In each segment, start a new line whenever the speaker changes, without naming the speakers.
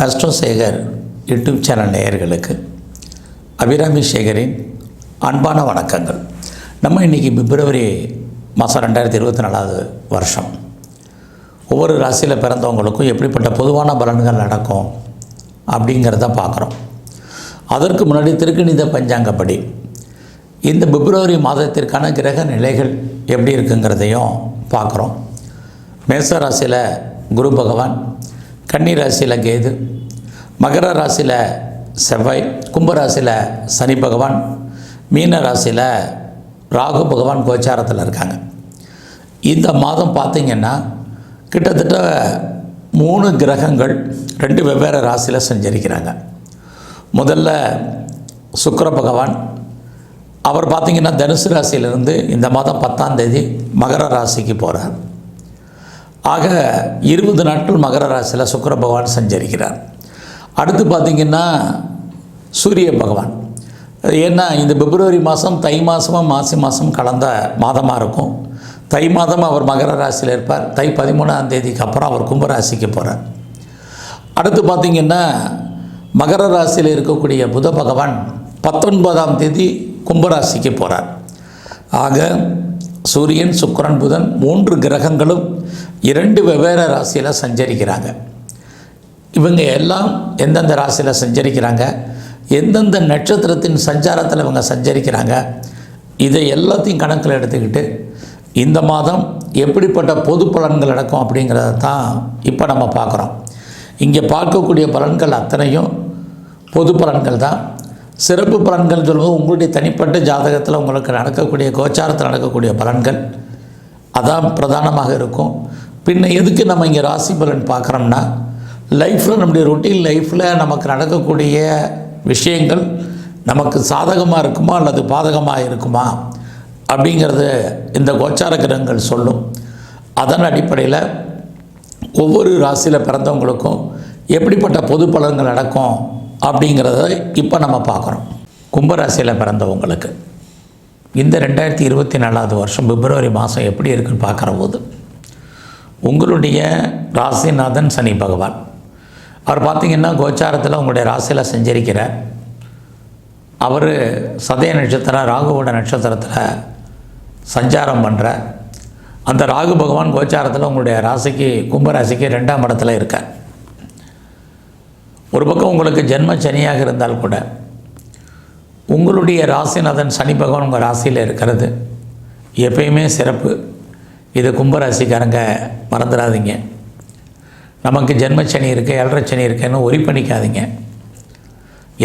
அஸ்ட்ரோசேகர் YouTube channel நேயர்களுக்கு அபிராமி சேகரின் அன்பான வணக்கங்கள். நம்ம இன்றைக்கி பிப்ரவரி மாதம் 2024 வருஷம் ஒவ்வொரு ராசியில் பிறந்தவங்களுக்கும் எப்படிப்பட்ட பொதுவான பலன்கள் நடக்கும் அப்படிங்கிறத பார்க்குறோம். அதற்கு முன்னாடி திருக்கணித பஞ்சாங்கப்படி இந்த பிப்ரவரி மாதத்திற்கான கிரக நிலைகள் எப்படி இருக்குங்கிறதையும் பார்க்குறோம். மேச ராசியில் குரு பகவான், கன்னி ராசியில் கேது, மகர ராசியில் செவ்வாய், கும்பராசியில் சனி பகவான், மீன ராசியில் ராகு பகவான் கோச்சாரத்தில் இருக்காங்க. இந்த மாதம் பார்த்திங்கன்னா கிட்டத்தட்ட 3 கிரகங்கள் 2 வெவ்வேறு ராசியில் சஞ்சரிக்கிறாங்க. முதல்ல சுக்கிர பகவான், அவர் பார்த்திங்கன்னா தனுசு ராசியிலிருந்து இந்த மாதம் 10ஆம் தேதி மகர ராசிக்கு போகிறார். ஆக 20 நாட்கள் மகர ராசியில் சுக்கிர பகவான் சஞ்சரிக்கிறார். அடுத்து பார்த்திங்கன்னா சூரிய பகவான், ஏன்னா இந்த பிப்ரவரி மாதம் தை மாதமும் மாசி மாதம் கலந்த மாதமாக இருக்கும். தை மாதம் அவர் மகர ராசியில் இருப்பார். தை 13ஆம் தேதிக்கு அப்புறம் அவர் கும்பராசிக்கு போகிறார். அடுத்து பார்த்திங்கன்னா மகர ராசியில் இருக்கக்கூடிய புத பகவான் 19ஆம் தேதி கும்பராசிக்கு போகிறார். ஆக சூரியன், சுக்கிரன், புதன் 3 கிரகங்களும் 2 வெவ்வேறு ராசியில் சஞ்சரிக்கிறாங்க. இவங்க எல்லாம் எந்தெந்த ராசியில் சஞ்சரிக்கிறாங்க, எந்தெந்த நட்சத்திரத்தின் சஞ்சாரத்தில் இவங்க சஞ்சரிக்கிறாங்க, இதை எல்லாத்தையும் கணக்கில் எடுத்துக்கிட்டு இந்த மாதம் எப்படிப்பட்ட பொது பலன்கள் நடக்கும் அப்படிங்கிறத தான் இப்போ நம்ம பார்க்குறோம். இங்கே பார்க்கக்கூடிய பலன்கள் அத்தனையும் பொது பலன்கள் தான். சிறப்பு பலன்கள் சொல்லும்போது உங்களுடைய தனிப்பட்ட ஜாதகத்தில் உங்களுக்கு நடக்கக்கூடிய கோச்சாரத்தில் நடக்கக்கூடிய பலன்கள் அதான் பிரதானமாக இருக்கும். பின்ன எதுக்கு நம்ம இங்கே ராசி பலன் பார்க்குறோம்னா, லைஃப்பில் நம்முடைய ரொட்டீன் லைஃப்பில் நமக்கு நடக்கக்கூடிய விஷயங்கள் நமக்கு சாதகமாக இருக்குமா அல்லது பாதகமாக இருக்குமா அப்படிங்கிறது இந்த கோச்சார கிரகங்கள் சொல்லும். அதன் அடிப்படையில் ஒவ்வொரு ராசியில் பிறந்தவங்களுக்கும் எப்படிப்பட்ட பொது பலன்கள் நடக்கும் அப்படிங்கிறத இப்போ நம்ம பார்க்குறோம். கும்பராசியில் பிறந்தவங்களுக்கு இந்த 2024 வருஷம் பிப்ரவரி மாதம் எப்படி இருக்குன்னு பார்க்குற போது உங்களுடைய ராசிநாதன் சனி பகவான், அவர் பார்த்திங்கன்னா கோச்சாரத்தில் உங்களுடைய ராசியில் சஞ்சரிக்கிறார். அவர் சதய நட்சத்திரம் ராகுவோட நட்சத்திரத்தில் சஞ்சாரம் பண்ணுற அந்த ராகு பகவான் கோச்சாரத்தில் உங்களுடைய ராசிக்கு கும்பராசிக்கு 2ஆம் இடத்துல இருக்கார். ஒரு பக்கம் உங்களுக்கு ஜென்ம சனியாக இருந்தால் கூட உங்களுடைய ராசிநாதன் சனி பகவான் உங்கள் ராசியில் இருக்கிறது எப்பயுமே சிறப்பு. இது கும்பராசிக்காரங்க மறந்துடாதீங்க. நமக்கு ஜென்மச்சனி இருக்குது, 7.5 சனி இருக்குன்னு ஒரி பண்ணிக்காதீங்க.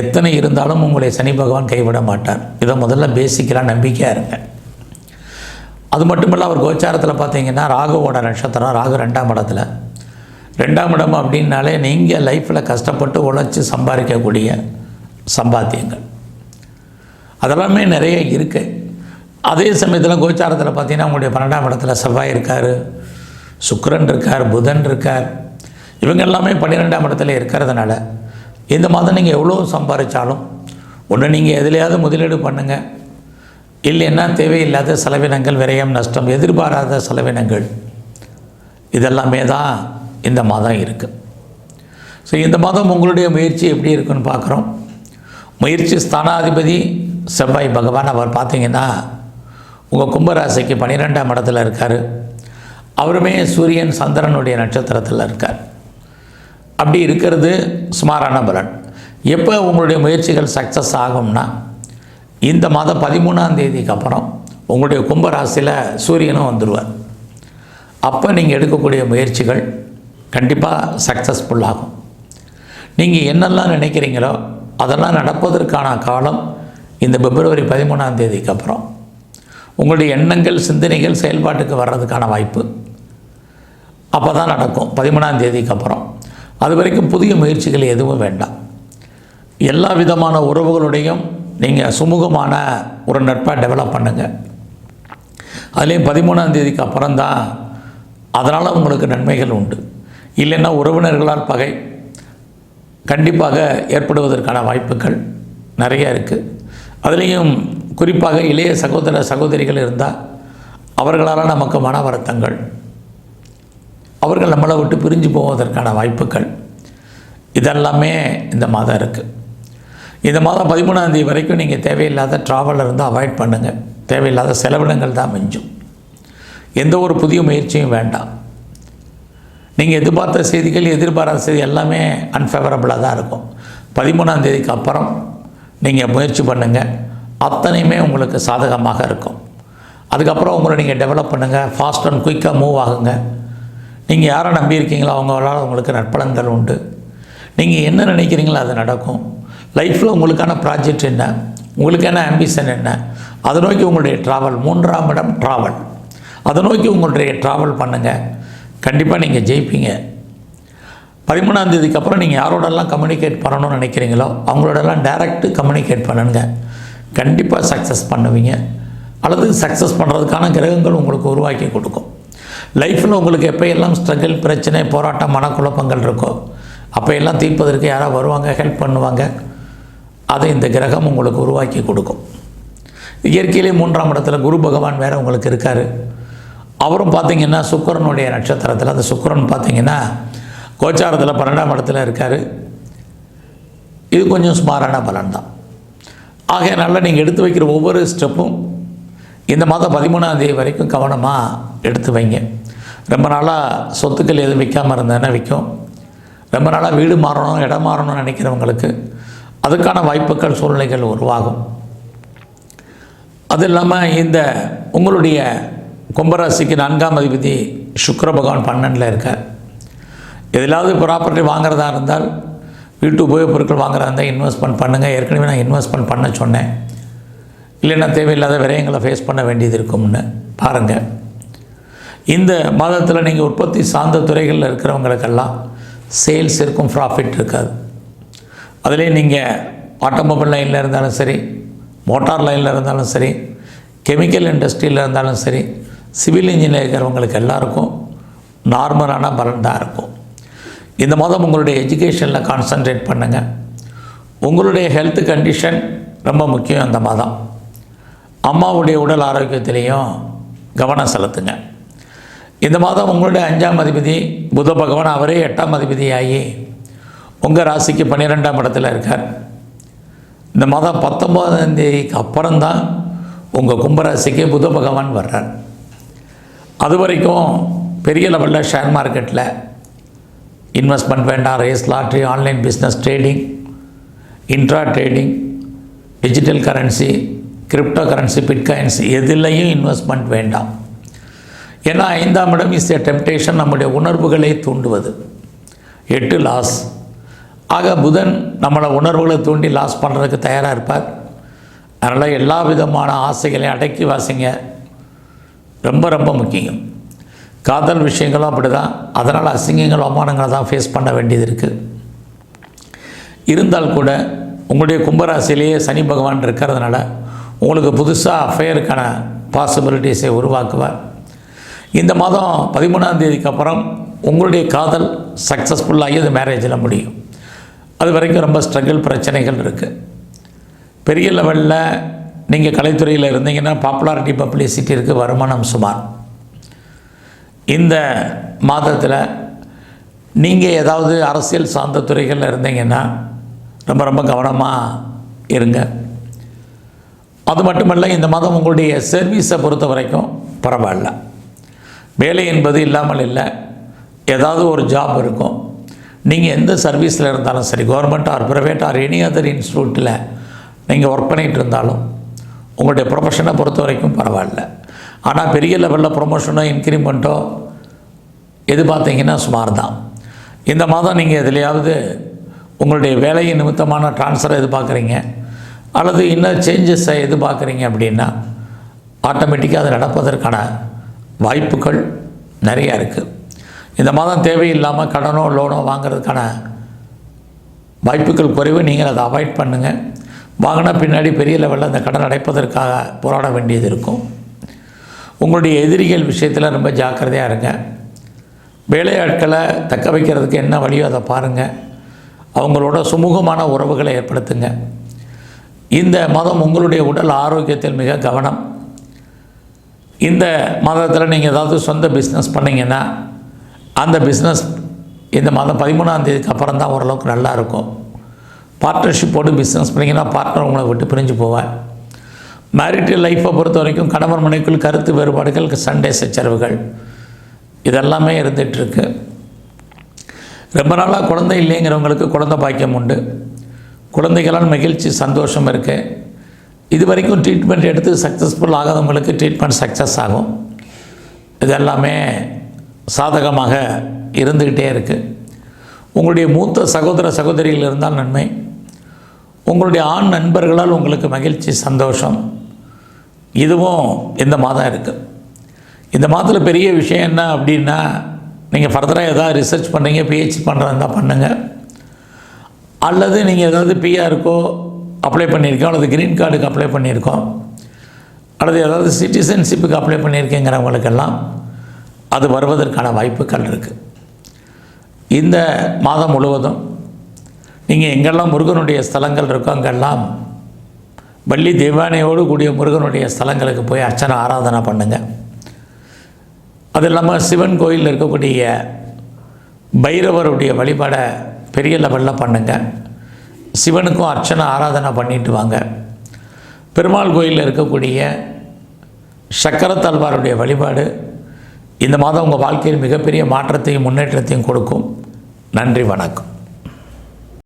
எத்தனை இருந்தாலும் உங்களை சனி பகவான் கைவிட மாட்டார். இதை முதல்ல பேசிக்கலாக நம்பிக்கையாக இருங்க. அது மட்டும் இல்லை, அவர் கோச்சாரத்தில் பார்த்தீங்கன்னா ராகுவோட நட்சத்திரம், ராகு 2ஆம் இடத்துல. 2ஆம் இடம் அப்படின்னாலே நீங்கள் லைஃப்பில் கஷ்டப்பட்டு உழைச்சி சம்பாதிக்கக்கூடிய சம்பாத்தியங்கள் அதெல்லாமே நிறைய இருக்குது. அதே சமயத்தில் கோச்சாரத்தில் பார்த்திங்கன்னா உங்களுடைய 12ஆம் இடத்துல செவ்வாய் இருக்கார், சுக்கிரன் இருக்கார், புதன் இருக்கார். இவங்க எல்லாமே 12ஆம் இடத்துல இருக்கிறதுனால இந்த மாதம் நீங்கள் எவ்வளோ சம்பாதிச்சாலும் ஒன்று நீங்கள் எதுலையாவது முதலீடு பண்ணுங்கள், இல்லைன்னா தேவையில்லாத செலவினங்கள், விரயம், நஷ்டம், எதிர்பாராத செலவினங்கள் இதெல்லாமே தான் இந்த மாதம் இருக்குது. ஸோ இந்த மாதம் உங்களுடைய முயற்சி எப்படி இருக்குன்னு பார்க்குறோம். முயற்சி ஸ்தானாதிபதி செவ்வாய் பகவான், அவர் பார்த்திங்கன்னா உங்கள் கும்பராசிக்கு 12ஆம் இடத்துல இருக்கார். அவருமே சூரியன் சந்திரனுடைய நட்சத்திரத்தில் இருக்கார். அப்படி இருக்கிறது சுமாரான பலன். எப்போ உங்களுடைய முயற்சிகள் சக்ஸஸ் ஆகும்னா, இந்த மாதம் 13ஆம் தேதிக்கு அப்புறம் உங்களுடைய கும்பராசியில் சூரியனும் வந்துடுவார். அப்போ நீங்கள் எடுக்கக்கூடிய முயற்சிகள் கண்டிப்பாக சக்ஸஸ்ஃபுல் ஆகும். நீங்கள் என்னெல்லாம் நினைக்கிறீங்களோ அதெல்லாம் நடப்பதற்கான காலம் இந்த பிப்ரவரி 13ஆம் தேதிக்கு அப்புறம். உங்களுடைய எண்ணங்கள், சிந்தனைகள் செயல்பாட்டுக்கு வர்றதுக்கான வாய்ப்பு அப்போ தான் நடக்கும் 13ஆம் தேதிக்கு அப்புறம். அது வரைக்கும் புதிய முயற்சிகள் எதுவும் வேண்டாம். எல்லா விதமான உறவுகளுடையும் நீங்கள் சுமூகமான ஒரு நட்பாக டெவலப் பண்ணுங்கள். அதுலேயும் 13ஆம் தேதிக்கு அப்புறம் தான் அதனால் உங்களுக்கு நன்மைகள் உண்டு. இல்லைன்னா உறவினர்களால் பகை கண்டிப்பாக ஏற்படுவதற்கான வாய்ப்புகள் நிறைய இருக்குது. அதுலேயும் குறிப்பாக இளைய சகோதர சகோதரிகள் இருந்தால் அவர்களால் நமக்கு மன வருத்தங்கள், அவர்கள் நம்மளை விட்டு பிரிஞ்சு போவதற்கான வாய்ப்புகள் இதெல்லாமே இந்த மாதம் இருக்குது. இந்த மாதம் 13ஆம் தேதி வரைக்கும் நீங்கள் தேவையில்லாத ட்ராவல் இருந்தால் அவாய்ட் பண்ணுங்கள். தேவையில்லாத செலவினங்கள் தான் மிஞ்சும். எந்த ஒரு புதிய முயற்சியும் வேண்டாம். நீங்கள் எதிர்பார்த்த செய்திகள், எதிர்பாராத செய்தி எல்லாமே அன்ஃபேவரபுளாக தான் இருக்கும். 13ஆம் தேதிக்கு அப்புறம் நீங்கள் முயற்சி பண்ணுங்கள், அத்தனையுமே உங்களுக்கு சாதகமாக இருக்கும். அதுக்கப்புறம் உங்களை நீங்கள் டெவலப் பண்ணுங்கள், ஃபாஸ்ட் அண்ட் குயிக்காக மூவ் ஆகுங்க. நீங்கள் யாரை நம்பியிருக்கீங்களோ அவங்களால உங்களுக்கு நற்பலன்கள் உண்டு. நீங்கள் என்ன நினைக்கிறீங்களோ அது நடக்கும். லைஃப்பில் உங்களுக்கான ப்ராஜெக்ட் என்ன, உங்களுக்கான ஆம்பிஷன் என்ன, அதை நோக்கி உங்களுடைய ட்ராவல், 3ஆம் இடம் ட்ராவல், அதை நோக்கி உங்களுடைய ட்ராவல் பண்ணுங்கள். கண்டிப்பாக நீங்கள் ஜெயிப்பீங்க. 13ஆம் தேதிக்கு அப்புறம் நீங்கள் யாரோடெல்லாம் கம்யூனிகேட் பண்ணணும்னு நினைக்கிறீங்களோ அவங்களோடலாம் டைரக்ட் கம்யூனிகேட் பண்ணுங்க. கண்டிப்பாக சக்ஸஸ் பண்ணுவீங்க, அல்லது சக்ஸஸ் பண்ணுறதுக்கான கிரகங்கள் உங்களுக்கு உருவாக்கி கொடுக்கும். லைஃப்பில் உங்களுக்கு எப்போயெல்லாம் ஸ்ட்ரகிள், பிரச்சனை, போராட்டம், மனக்குழப்பங்கள் இருக்கோ அப்போயெல்லாம் தீர்ப்பதற்கு யாராவது வருவாங்க, ஹெல்ப் பண்ணுவாங்க. அதை இந்த கிரகம் உங்களுக்கு உருவாக்கி கொடுக்கும். இயற்கையிலே 3ஆம் இடத்துல குரு பகவான் வேறு உங்களுக்கு இருக்கார். அவரும் பார்த்திங்கன்னா சுக்கிரனுடைய நட்சத்திரத்தில், அந்த சுக்கிரன் பார்த்திங்கன்னா கோச்சாரத்தில் 12ஆம் இடத்துல இருக்கார். இது கொஞ்சம் சுமாரான பலன் தான். ஆகையனால நீங்கள் எடுத்து வைக்கிற ஒவ்வொரு ஸ்டெப்பும் இந்த மாதம் 13ஆம் தேதி வரைக்கும் கவனமாக எடுத்து வைங்க. ரொம்ப நாளாக சொத்துக்கள் எதுவும் விற்காமல் இருந்தேன்னா விற்கும். ரொம்ப நாளாக வீடு மாறணும், இடம் மாறணும்னு நினைக்கிறவங்களுக்கு அதுக்கான வாய்ப்புகள், சூழ்நிலைகள் உருவாகும். அது இல்லாமல் இந்த உங்களுடைய கும்பராசிக்கு 4ஆம் அதிபதி சுக்கிர பகவான் 12ல் இருக்கார். எதிலாவது ப்ராப்பர்ட்டி வாங்குறதா இருந்தால், வீட்டு உபயோகப் பொருட்கள் வாங்குறதா இருந்தால் இன்வெஸ்ட்மெண்ட் பண்ணுங்கள். ஏற்கனவே நான் இன்வெஸ்ட்மெண்ட் பண்ண சொன்னேன். இல்லைன்னா தேவையில்லாத விரயங்களை ஃபேஸ் பண்ண வேண்டியது இருக்கும்னு பாருங்கள். இந்த மாதத்தில் நீங்கள் உற்பத்தி சார்ந்த துறைகளில் இருக்கிறவங்களுக்கெல்லாம் சேல்ஸ் இருக்கும், ப்ராஃபிட் இருக்காது. அதிலே நீங்கள் ஆட்டோமொபைல் லைனில் இருந்தாலும் சரி, மோட்டார் லைனில் இருந்தாலும் சரி, கெமிக்கல் இண்டஸ்ட்ரியில் இருந்தாலும் சரி, சிவில் இன்ஜினியர் இருக்கிறவங்களுக்கு எல்லாருக்கும் நார்மலான பலன் தான் இருக்கும். இந்த மாதம் உங்களுடைய எஜுகேஷனில் கான்சன்ட்ரேட் பண்ணுங்கள். உங்களுடைய ஹெல்த் கண்டிஷன் ரொம்ப முக்கியம். இந்த மாதம் அம்மாவுடைய உடல் ஆரோக்கியத்திலையும் கவனம் செலுத்துங்க. இந்த மாதம் உங்களுடைய 5ஆம் அதிபதி புத பகவான், அவரே 8ஆம் அதிபதியாகி உங்கள் ராசிக்கு 12ஆம் இடத்துல இருக்கார். இந்த மாதம் 19ஆம் தேதிக்கு அப்புறம்தான் உங்கள் கும்பராசிக்கு புத பகவான் வர்றார். அது வரைக்கும் பெரிய லெவலில் ஷேர் மார்க்கெட்டில் இன்வெஸ்ட்மெண்ட் வேண்டாம். Race, lottery, online business, trading, intra trading, digital currency, crypto currency, bitcoins எதுலேயும் இன்வெஸ்ட்மெண்ட் வேண்டாம். ஏன்னா 5ஆம் இடம் இஸ் எ டெம்டேஷன், நம்முடைய உணர்வுகளை தூண்டுவது. 8 லாஸ். ஆக புதன் நம்மளை உணர்வுகளை தூண்டி லாஸ் பண்ணுறதுக்கு தயாராக இருப்பார். அதனால் எல்லா விதமான ஆசைகளையும் அடக்கி வாசிங்க. ரொம்ப ரொம்ப முக்கியம். காதல் விஷயங்களும் அப்படி தான். அதனால் அசிங்கங்கள், அவமானங்களை தான் ஃபேஸ் பண்ண வேண்டியது இருக்குது. இருந்தால் கூட உங்களுடைய கும்பராசிலேயே சனி பகவான் இருக்கிறதுனால உங்களுக்கு புதுசாக அஃபேருக்கான பாசிபிலிட்டிஸை உருவாக்குவார். இந்த மாதம் 13ஆம் தேதிக்கு அப்புறம் உங்களுடைய காதல் சக்ஸஸ்ஃபுல்லாகி அது மேரேஜில் முடியும். அது வரைக்கும் ரொம்ப ஸ்ட்ரகிள், பிரச்சனைகள் இருக்குது. பெரிய லெவலில் நீங்கள் கலைத்துறையில் இருந்தீங்கன்னா பாப்புலாரிட்டி, பப்ளிசிட்டி இருக்குது, வருமானம் சுமார். இந்த மாதத்தில் நீங்கள் ஏதாவது அரசியல் சார்ந்த துறைகளில் இருந்தீங்கன்னா ரொம்ப ரொம்ப கவனமாக இருங்க. அது மட்டுமல்ல, இந்த மாதம் உங்களுடைய சர்வீஸை பொறுத்த வரைக்கும் பரவாயில்ல. வேலை என்பது இல்லாமல் இல்லை, ஏதாவது ஒரு ஜாப் இருக்கும். நீங்கள் எந்த சர்வீஸில் இருந்தாலும் சரி, government or private or any other இன்ஸ்டியூட்டில் நீங்கள் ஒர்க் பண்ணிகிட்டு இருந்தாலும் உங்களுடைய ப்ரொஃபஷனை பொறுத்த வரைக்கும் பரவாயில்ல. ஆனால் பெரிய லெவலில் ப்ரொமோஷனோ இன்க்ரிமெண்ட்டோ எதிர்பார்த்தீங்கன்னா சுமார் தான். இந்த மாதம் நீங்கள் எதுலையாவது உங்களுடைய வேலையின் நிமித்தமான ட்ரான்ஸ்ஃபரை எதிர்பார்க்குறீங்க, அல்லது இன்னும் சேஞ்சஸை எதிர்பார்க்குறீங்க அப்படின்னா ஆட்டோமேட்டிக்காக அது நடப்பதற்கான வாய்ப்புகள் நிறையா இருக்குது. இந்த மாதம் தேவையில்லாமல் கடனோ லோனோ வாங்கிறதுக்கான வாய்ப்புகள் குறைவு. நீங்கள் அதை அவாய்ட் பண்ணுங்கள். வாங்கினா பின்னாடி பெரிய லெவலில் அந்த கடன் அடைப்பதற்காக போராட வேண்டியது இருக்கும். உங்களுடைய எதிரிகள் விஷயத்தில் ரொம்ப ஜாக்கிரதையாக இருங்க. வேலையாட்களை தக்க வைக்கிறதுக்கு என்ன வழியோ அதை பாருங்கள். அவங்களோட சுமூகமான உறவுகளை ஏற்படுத்துங்க. இந்த மாதம் உங்களுடைய உடல் ஆரோக்கியத்தில் மிக கவனம். இந்த மாதத்தில் நீங்கள் ஏதாவது சொந்த பிஸ்னஸ் பண்ணிங்கன்னா அந்த பிஸ்னஸ் இந்த மாதம் 13ஆம் தேதிக்கு அப்புறம் தான் ஓரளவுக்கு நல்லாயிருக்கும். பார்ட்னர்ஷிப்போடு பிஸ்னஸ் பண்ணிங்கன்னா பார்ட்னர் உங்களை விட்டு பிரிஞ்சு போவார். மேரிட்டல் லைஃப்பை பொறுத்த வரைக்கும் கணவன் மனைவிக்குள் கருத்து வேறுபாடுகள், சண்டை சச்சரவுகள் இதெல்லாமே இருந்துகிட்ருக்கு. ரொம்ப நாளாக குழந்தை இல்லைங்கிறவங்களுக்கு குழந்தை பாக்கியம் உண்டு. குழந்தைகளால் மகிழ்ச்சி சந்தோஷம் இருக்குது. இது வரைக்கும் ட்ரீட்மெண்ட் எடுத்து சக்ஸஸ்ஃபுல் ஆகாதவங்களுக்கு ட்ரீட்மெண்ட் சக்ஸஸ் ஆகும். இது எல்லாமே சாதகமாக இருந்துக்கிட்டே இருக்குது. உங்களுடைய மூத்த சகோதர சகோதரிகள் இருந்தால் நன்மை. உங்களுடைய ஆண் நண்பர்களால் உங்களுக்கு மகிழ்ச்சி சந்தோஷம் இதுவும் இந்த மாதம் இருக்குது. இந்த மாதத்தில் பெரிய விஷயம் என்ன அப்படின்னா, நீங்கள் ஃபர்தராக ஏதாவது ரிசர்ச் பண்ணுறீங்க, பிஹெச்டி பண்ணுறதா பண்ணுங்கள். அல்லது நீங்கள் ஏதாவது பிஆருக்கோ அப்ளை பண்ணியிருக்கோம், அல்லது க்ரீன் கார்டுக்கு அப்ளை பண்ணியிருக்கோம், அல்லது ஏதாவது சிட்டிசன்ஷிப்புக்கு அப்ளை பண்ணியிருக்கேங்கிறவங்களுக்கெல்லாம் அது வருவதற்கான வாய்ப்புகள் இருக்குது. இந்த மாதம் முழுவதும் நீங்கள் எங்கெல்லாம் முருகனுடைய ஸ்தலங்கள் இருக்கோ அங்கெல்லாம் வள்ளி தெய்வானையோடு கூடிய முருகனுடைய ஸ்தலங்களுக்கு போய் அர்ச்சனை ஆராதனை பண்ணுங்கள். அது இல்லாமல் சிவன் கோயிலில் இருக்கக்கூடிய பைரவருடைய வழிபாடை பெரிய லெவலில் பண்ணுங்கள். சிவனுக்கும் அர்ச்சனை ஆராதனை பண்ணிட்டு வாங்க. பெருமாள் கோயிலில் இருக்கக்கூடிய சக்கரத்தாழ்வாருடைய வழிபாடு இந்த மாதம் உங்கள் வாழ்க்கையில் மிகப்பெரிய மாற்றத்தையும் முன்னேற்றத்தையும் கொடுக்கும். நன்றி, வணக்கம்.